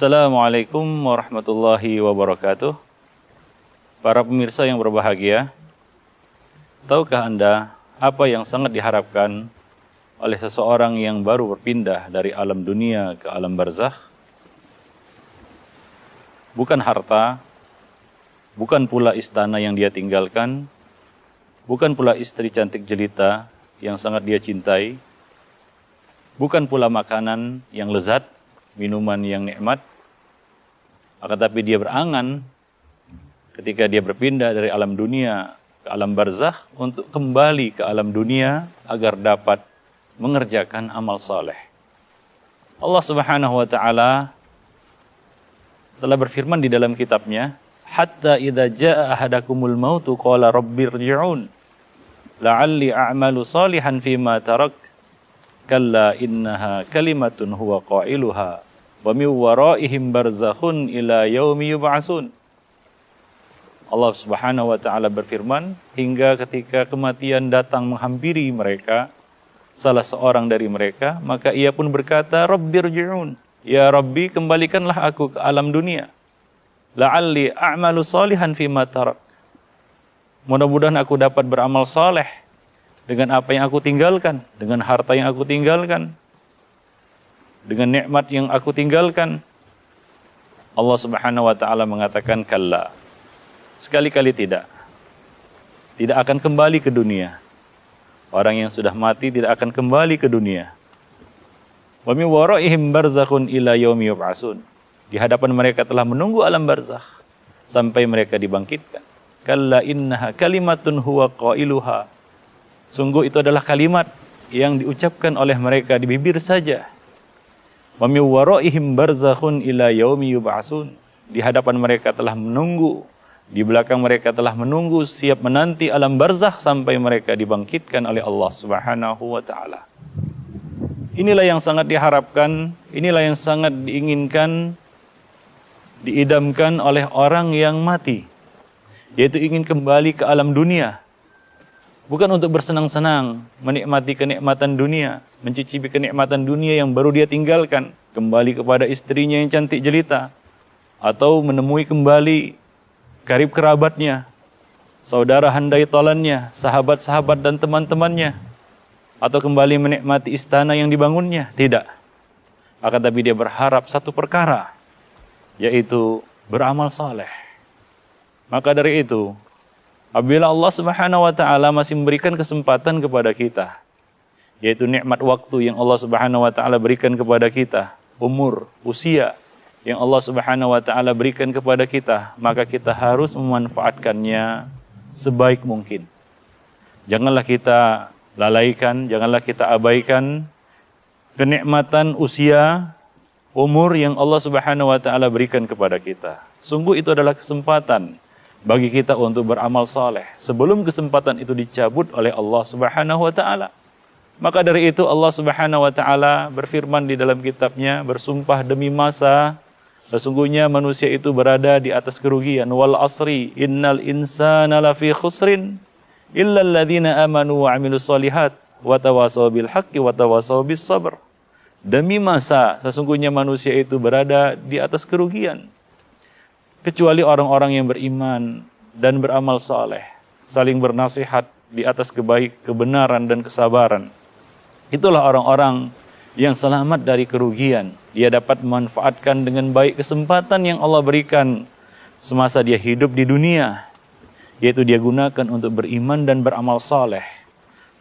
Assalamualaikum warahmatullahi wabarakatuh. Para pemirsa yang berbahagia, tahukah Anda apa yang sangat diharapkan oleh seseorang yang baru berpindah dari alam dunia ke alam barzakh? Bukan harta, bukan pula istana yang dia tinggalkan, bukan pula istri cantik jelita yang sangat dia cintai, bukan pula makanan yang lezat, minuman yang nikmat, akan tapi dia berangan ketika dia berpindah dari alam dunia ke alam barzakh untuk kembali ke alam dunia agar dapat mengerjakan amal saleh. Allah Subhanahu wa taala telah berfirman di dalam kitabnya, "Hatta idza jaa ahadakumul mautu qala rabbirji'un la'alli a'malu salihan fima tarak kalla innaha kalimatun huwa qailuha wa min waraihim barzakhun ila yaumi yub'atsun." Allah Subhanahu wa taala berfirman, hingga ketika kematian datang menghampiri mereka, salah seorang dari mereka, maka ia pun berkata, "Rabbirji'un, ya Rabbi, kembalikanlah aku ke alam dunia. La'alli a'malu salihan fima tarak." Mudah-mudahan aku dapat beramal saleh dengan apa yang aku tinggalkan, dengan harta yang aku tinggalkan, dengan nikmat yang aku tinggalkan. Allah Subhanahu wa taala mengatakan, kalla, sekali-kali tidak. Tidak akan kembali ke dunia. Orang yang sudah mati tidak akan kembali ke dunia. Wa min waraihim barzakhun ila yaumi yub'atsun. Di hadapan mereka telah menunggu alam barzakh sampai mereka dibangkitkan. Kalla innaha kalimatun huwa qailuha. Sungguh itu adalah kalimat yang diucapkan oleh mereka di bibir saja. Wa min waraihim barzakhun ila yaumi yub'atsun. Di hadapan mereka telah menunggu, di belakang mereka telah menunggu, siap menanti alam barzakh sampai mereka dibangkitkan oleh Allah Subhanahu wa taala. Inilah yang sangat diharapkan, inilah yang sangat diinginkan, diidamkan oleh orang yang mati, yaitu ingin kembali ke alam dunia. Bukan untuk bersenang-senang, menikmati kenikmatan dunia, mencicipi kenikmatan dunia yang baru dia tinggalkan, kembali kepada istrinya yang cantik jelita, atau menemui kembali karib kerabatnya, saudara handai tolannya, sahabat-sahabat dan teman-temannya, atau kembali menikmati istana yang dibangunnya. Tidak. Akan tapi dia berharap satu perkara, yaitu beramal saleh. Maka dari itu, apabila Allah Subhanahu wa taala masih memberikan kesempatan kepada kita, yaitu nikmat waktu yang Allah Subhanahu wa taala berikan kepada kita, umur, usia yang Allah Subhanahu wa taala berikan kepada kita, maka kita harus memanfaatkannya sebaik mungkin. Janganlah kita lalaikan, janganlah kita abaikan kenikmatan usia, umur yang Allah Subhanahu wa taala berikan kepada kita. Sungguh itu adalah kesempatan bagi kita untuk beramal saleh sebelum kesempatan itu dicabut oleh Allah Subhanahu wa taala. Maka dari itu Allah Subhanahu wa taala berfirman di dalam kitabnya, bersumpah demi masa, sesungguhnya manusia itu berada di atas kerugian. Wal asri innal insana lafi khusrin illa alladhina amanu wa amilus solihat wa tawasaw bil haqqi wa tawasaw bis sabr. Demi masa, sesungguhnya manusia itu berada di atas kerugian, kecuali orang-orang yang beriman dan beramal saleh, saling bernasihat di atas kebenaran dan kesabaran. Itulah orang-orang yang selamat dari kerugian. Dia dapat memanfaatkan dengan baik kesempatan yang Allah berikan semasa dia hidup di dunia, yaitu dia gunakan untuk beriman dan beramal saleh,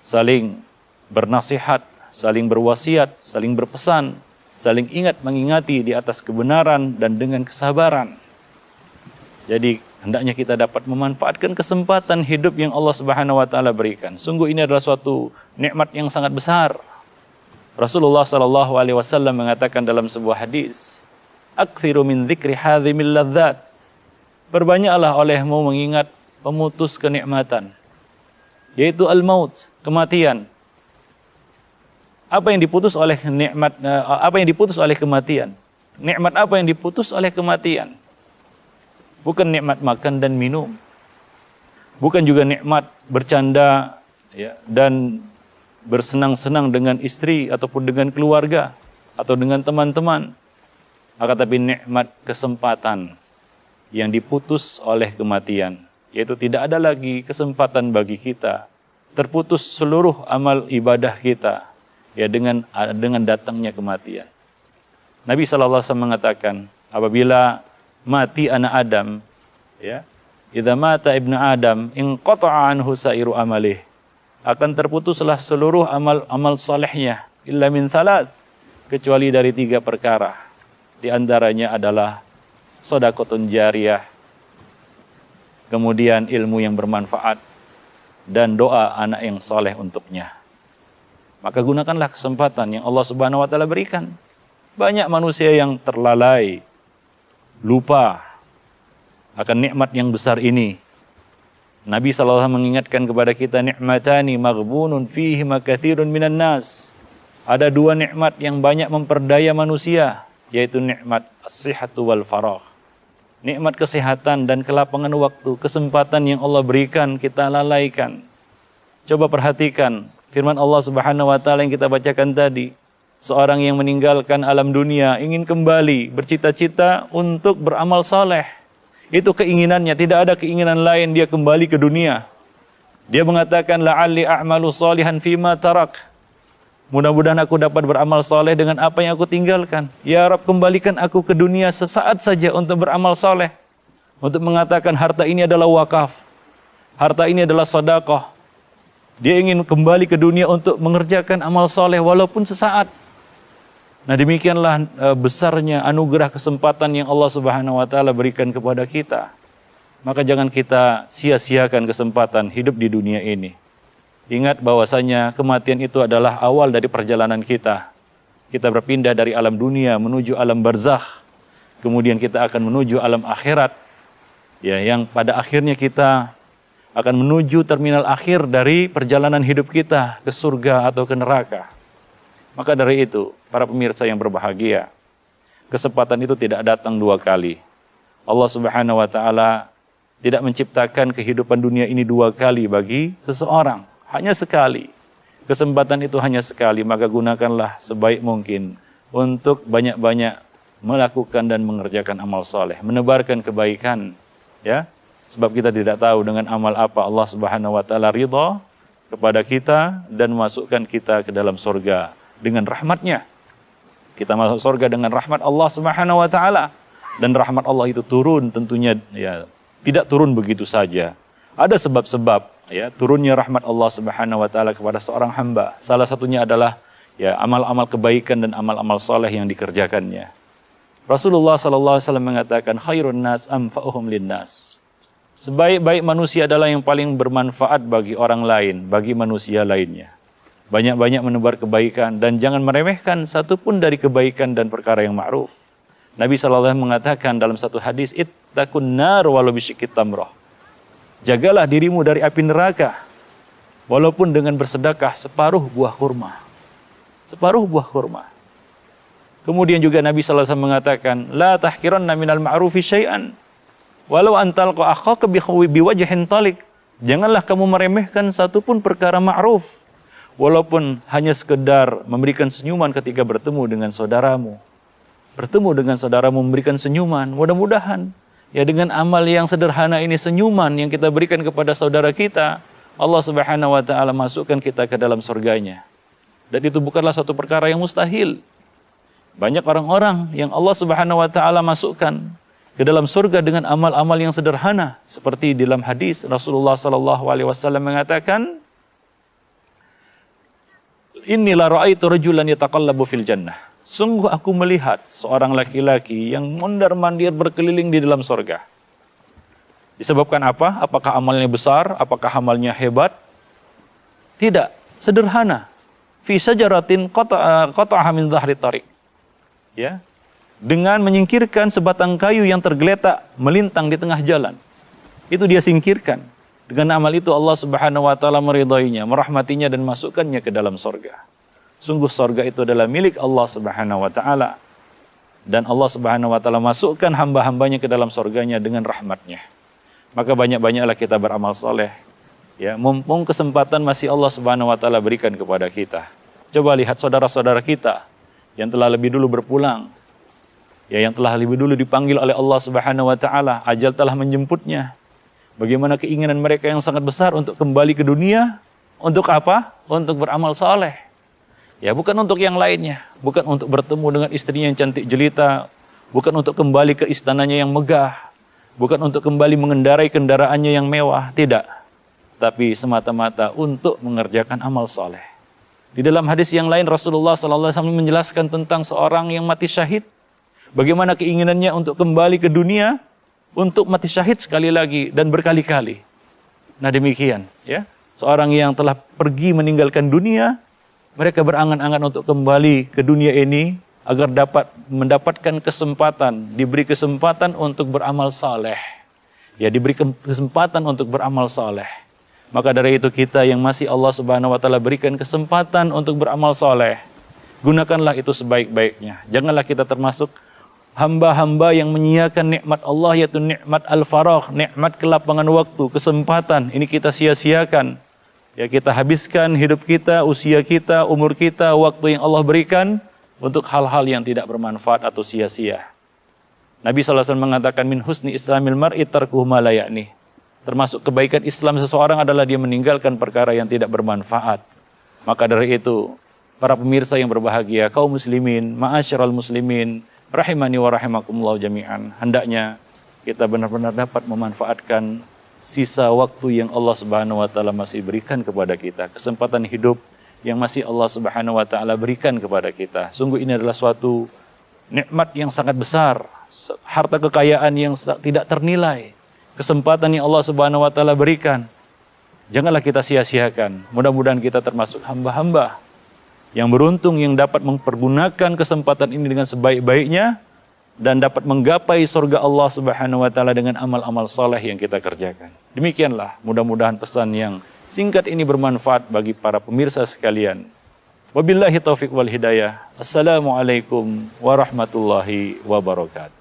saling bernasihat, saling berwasiat, saling berpesan, saling ingat mengingati di atas kebenaran dan dengan kesabaran. Jadi hendaknya kita dapat memanfaatkan kesempatan hidup yang Allah Subhanahu wa taala berikan. Sungguh ini adalah suatu nikmat yang sangat besar. Rasulullah sallallahu alaihi wasallam mengatakan dalam sebuah hadis, "Aktsiru min dzikri hadzimil ladzat." Perbanyaklah olehmu mengingat pemutus kenikmatan, yaitu al-maut, kematian. Apa yang diputus oleh nikmat, apa yang diputus oleh kematian? Nikmat apa yang diputus oleh kematian? Bukan nikmat makan dan minum. Bukan juga nikmat bercanda ya, dan bersenang-senang dengan istri ataupun dengan keluarga atau dengan teman-teman. akan tapi nikmat kesempatan yang diputus oleh kematian, yaitu tidak ada lagi kesempatan bagi kita, terputus seluruh amal ibadah kita ya dengan datangnya kematian. Nabi SAW mengatakan, apabila mati anak Adam, ya, idza mata ibnu Adam inqata'a anhu sairu amalih, akan terputuslah seluruh amal salehnya illa min thalath, kecuali dari 3 perkara. Di antaranya adalah shadaqatun jariyah, kemudian ilmu yang bermanfaat, dan doa anak yang soleh untuknya. Maka gunakanlah kesempatan yang Allah Subhanahu wa taala berikan. Banyak manusia yang terlalai, lupa akan nikmat yang besar ini. Nabi SAW mengingatkan kepada kita, nikmatani maghbunun fihi makathirun minan nas. Ada 2 nikmat yang banyak memperdaya manusia, yaitu nikmat as-sihhatu wal faragh. Nikmat kesehatan dan kelapangan waktu, kesempatan yang Allah berikan kita lalaikan. Coba perhatikan firman Allah Subhanahu wa taala yang kita bacakan tadi. Seorang yang meninggalkan alam dunia ingin kembali, bercita-cita untuk beramal saleh. Itu keinginannya, tidak ada keinginan lain dia kembali ke dunia. Dia mengatakan la'alli a'malu salihan fima tarak. Mudah-mudahan aku dapat beramal saleh dengan apa yang aku tinggalkan. Ya Rabb, kembalikan aku ke dunia sesaat saja untuk beramal saleh. Untuk mengatakan harta ini adalah wakaf. Harta ini adalah sedekah. Dia ingin kembali ke dunia untuk mengerjakan amal saleh walaupun sesaat. Nah, demikianlah besarnya anugerah kesempatan yang Allah Subhanahu wa taala berikan kepada kita. Maka jangan kita sia-siakan kesempatan hidup di dunia ini. Ingat bahwasanya kematian itu adalah awal dari perjalanan kita. Kita berpindah dari alam dunia menuju alam barzakh. Kemudian kita akan menuju alam akhirat. Ya, yang pada akhirnya kita akan menuju terminal akhir dari perjalanan hidup kita ke surga atau ke neraka. Maka dari itu, para pemirsa yang berbahagia, kesempatan itu tidak datang 2 kali. Allah Subhanahu wa taala tidak menciptakan kehidupan dunia ini 2 kali bagi seseorang, hanya sekali. Kesempatan itu hanya sekali, maka gunakanlah sebaik mungkin untuk banyak-banyak melakukan dan mengerjakan amal soleh, menebarkan kebaikan, ya. Sebab kita tidak tahu dengan amal apa Allah Subhanahu wa taala ridha kepada kita dan masukkan kita ke dalam surga dengan rahmatnya. Kita masuk surga dengan rahmat Allah Subhanahu wa taala, dan rahmat Allah itu turun tentunya ya tidak turun begitu saja. Ada sebab-sebab ya turunnya rahmat Allah Subhanahu wa taala kepada seorang hamba. Salah satunya adalah ya amal-amal kebaikan dan amal-amal saleh yang dikerjakannya. Rasulullah sallallahu alaihi wasallam mengatakan khairun nas anfa'uhum linnas. Sebaik-baik manusia adalah yang paling bermanfaat bagi orang lain, bagi manusia lainnya. Banyak-banyak menebar kebaikan dan jangan meremehkan satupun dari kebaikan dan perkara yang ma'ruf. Nabi SAW mengatakan dalam satu hadis, ittaqun nar walau bisyikit tamrah. Jagalah dirimu dari api neraka walaupun dengan bersedekah separuh buah kurma. Separuh buah kurma. Kemudian juga Nabi SAW mengatakan, la tahkiranna minal ma'rufi syai'an walau antalqa akhaka biwajhin talik. Janganlah kamu meremehkan satupun perkara ma'ruf, walaupun hanya sekedar memberikan senyuman ketika bertemu dengan saudaramu. Bertemu dengan saudaramu memberikan senyuman. Mudah-mudahan ya dengan amal yang sederhana ini, senyuman yang kita berikan kepada saudara kita, Allah Subhanahu wa taala masukkan kita ke dalam surganya. Dan itu bukanlah satu perkara yang mustahil. Banyak orang-orang yang Allah Subhanahu wa taala masukkan ke dalam surga dengan amal-amal yang sederhana. Seperti dalam hadis Rasulullah sallallahu alaihi wasallam mengatakan, Inilah ra'aitu rajulan yataqallabu fil jannah. Sungguh aku melihat seorang laki-laki yang mondar-mandir berkeliling di dalam surga. Disebabkan apa? Apakah amalnya besar? Apakah amalnya hebat? Tidak, sederhana. Fi sajaratin qata'aha min dhahri tariq. Ya. Dengan menyingkirkan sebatang kayu yang tergeletak melintang di tengah jalan. Itu dia singkirkan. Dengan amal itu Allah Subhanahu wa taala meridainya, merahmatinya dan masukkannya ke dalam surga. Sungguh surga itu adalah milik Allah Subhanahu wa taala. Dan Allah Subhanahu wa taala masukkan hamba-hambanya ke dalam surganya dengan rahmatnya. Maka banyak-banyaklah kita beramal soleh. Ya, mumpung kesempatan masih Allah Subhanahu wa taala berikan kepada kita. Coba lihat saudara-saudara kita yang telah lebih dulu berpulang. Ya, yang telah lebih dulu dipanggil oleh Allah Subhanahu wa taala, ajal telah menjemputnya. Bagaimana keinginan mereka yang sangat besar untuk kembali ke dunia, untuk apa? Untuk beramal saleh. Ya, bukan untuk yang lainnya, bukan untuk bertemu dengan istrinya yang cantik jelita, bukan untuk kembali ke istananya yang megah, bukan untuk kembali mengendarai kendaraannya yang mewah, tidak. Tapi semata-mata untuk mengerjakan amal saleh. Di dalam hadis yang lain Rasulullah SAW menjelaskan tentang seorang yang mati syahid. Bagaimana keinginannya untuk kembali ke dunia, untuk mati syahid sekali lagi dan berkali-kali. Nah demikian, ya. Seorang yang telah pergi meninggalkan dunia, mereka berangan-angan untuk kembali ke dunia ini agar dapat mendapatkan kesempatan, diberi kesempatan untuk beramal saleh. Ya, diberi kesempatan untuk beramal saleh. Maka dari itu kita yang masih Allah Subhanahu wa taala berikan kesempatan untuk beramal saleh, gunakanlah itu sebaik-baiknya. Janganlah kita termasuk hamba-hamba yang menyia-nyiakan nikmat Allah, yaitu nikmat al-faragh, nikmat kelapangan waktu, kesempatan. Ini kita sia-siakan. Ya, kita habiskan hidup kita, usia kita, umur kita, waktu yang Allah berikan untuk hal-hal yang tidak bermanfaat atau sia-sia. Nabi SAW mengatakan, min husni islamil mar'i tarkuhu ma la ya'ni. Termasuk kebaikan Islam seseorang adalah dia meninggalkan perkara yang tidak bermanfaat. Maka dari itu, para pemirsa yang berbahagia, kaum muslimin, ma'asyiral muslimin, rahimani wa rahimakumullah jami'an. Hendaknya kita benar-benar dapat memanfaatkan sisa waktu yang Allah Subhanahu wa taala masih berikan kepada kita, kesempatan hidup yang masih Allah Subhanahu wa taala berikan kepada kita. Sungguh ini adalah suatu nikmat yang sangat besar, harta kekayaan yang tidak ternilai, kesempatan yang Allah Subhanahu wa taala berikan. Janganlah kita sia-siakan. Mudah-mudahan kita termasuk hamba-hamba yang beruntung yang dapat mempergunakan kesempatan ini dengan sebaik-baiknya dan dapat menggapai surga Allah Subhanahu wa taala dengan amal-amal saleh yang kita kerjakan. Demikianlah, mudah-mudahan pesan yang singkat ini bermanfaat bagi para pemirsa sekalian. Wabillahi taufiq wal hidayah. Assalamualaikum warahmatullahi wabarakatuh.